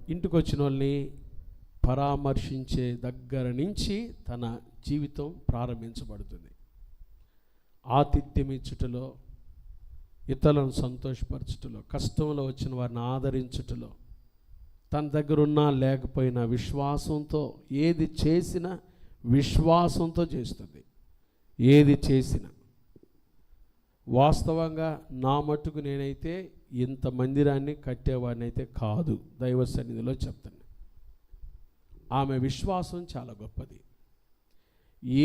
ఇంటికి వచ్చిన వాళ్ళని పరామర్శించే దగ్గర నుంచి తన జీవితం ప్రారంభించబడుతుంది. ఆతిథ్యం ఇచ్చుటలో, ఇతరులను సంతోషపరచుటలో, కష్టంలో వచ్చిన వారిని ఆదరించుటలో, తన దగ్గర ఉన్నా లేకపోయినా విశ్వాసంతో ఏది చేసినా విశ్వాసంతో చేస్తుంది. ఏది చేసినా వాస్తవంగా నా మట్టుకు నేనైతే ఇంత మందిరాన్ని కట్టేవాడిని అయితే కాదు, దైవ సన్నిధిలో చెప్తాను. ఆమె విశ్వాసం చాలా గొప్పది.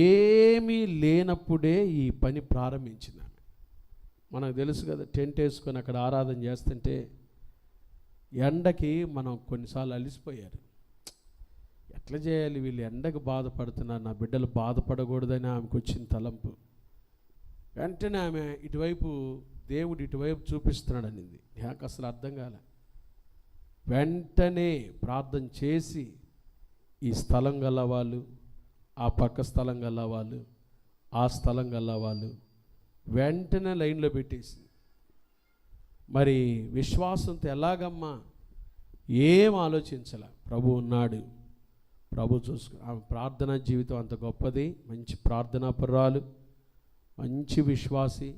ఏమీ లేనప్పుడే ఈ పని ప్రారంభించింది ఆమె. మనకు తెలుసు కదా, టెంట్ వేసుకొని అక్కడ ఆరాధన చేస్తుంటే ఎండకి మనం కొన్నిసార్లు అలిసిపోయారు. ఎట్లా చేయాలి, వీళ్ళు ఎండకు బాధపడుతున్నారు, నా బిడ్డలు బాధపడకూడదని ఆమెకు వచ్చిన తలంపు. వెంటనే ఆమె ఇటువైపు, దేవుడు ఇటువైపు చూపిస్తున్నాడు అనింది. నాకు అసలు అర్థం కాలే. వెంటనే ప్రార్థన చేసి ఈ స్థలం గలవాళ్ళు, ఆ పక్క స్థలం గలవాళ్ళు, ఆ స్థలం గలవాళ్ళు వెంటనే లైన్లో పెట్టేసి, మరి విశ్వాసంతో ఎలాగమ్మా, ఏం ఆలోచించాల, ప్రభు ఉన్నాడు, ప్రభు చూసుకు. ఆమె ప్రార్థనా జీవితం అంత గొప్పది. మంచి ప్రార్థనాపరురాలు, మంచి విశ్వాసి.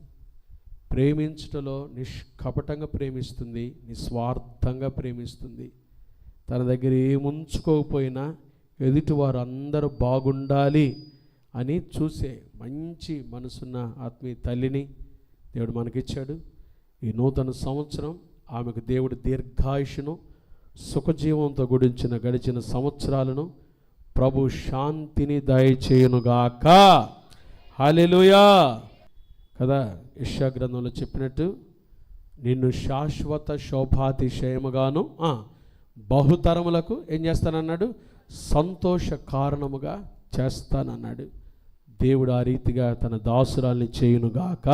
ప్రేమించటంలో నిష్కపటంగా ప్రేమిస్తుంది, నిస్వార్థంగా ప్రేమిస్తుంది. తన దగ్గర ఏముంచుకోకపోయినా ఎదుటివారు అందరూ బాగుండాలి అని చూసే మంచి మనసున్న ఆత్మీయ తల్లిని దేవుడు మనకిచ్చాడు. ఈ నూతన సంవత్సరం ఆమెకు దేవుడు దీర్ఘాయుషును, సుఖజీవంతో గడిచిన సంవత్సరాలను ప్రభు శాంతిని దయచేయునుగాక. హల్లెలూయా కదా. యెషయా గ్రంథంలో చెప్పినట్టు, నిన్ను శాశ్వత శోభాతిశయముగాను బహుతరములకు ఏం చేస్తానన్నాడు, సంతోష కారణముగా చేస్తానన్నాడు. దేవుడు ఆ రీతిగా తన దాసురాల్ని చేయునుగాక,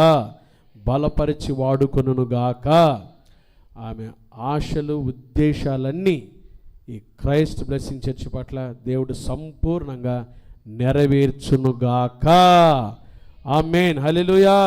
బలపరిచి వాడుకొనుగాక. ఆమె ఆశలు, ఉద్దేశాలన్నీ ఈ క్రైస్ట్ బ్లెస్సింగ్ చర్చ్ పట్ల దేవుడు సంపూర్ణంగా నెరవేర్చునుగాక. ఆమేన్. హల్లెలూయా.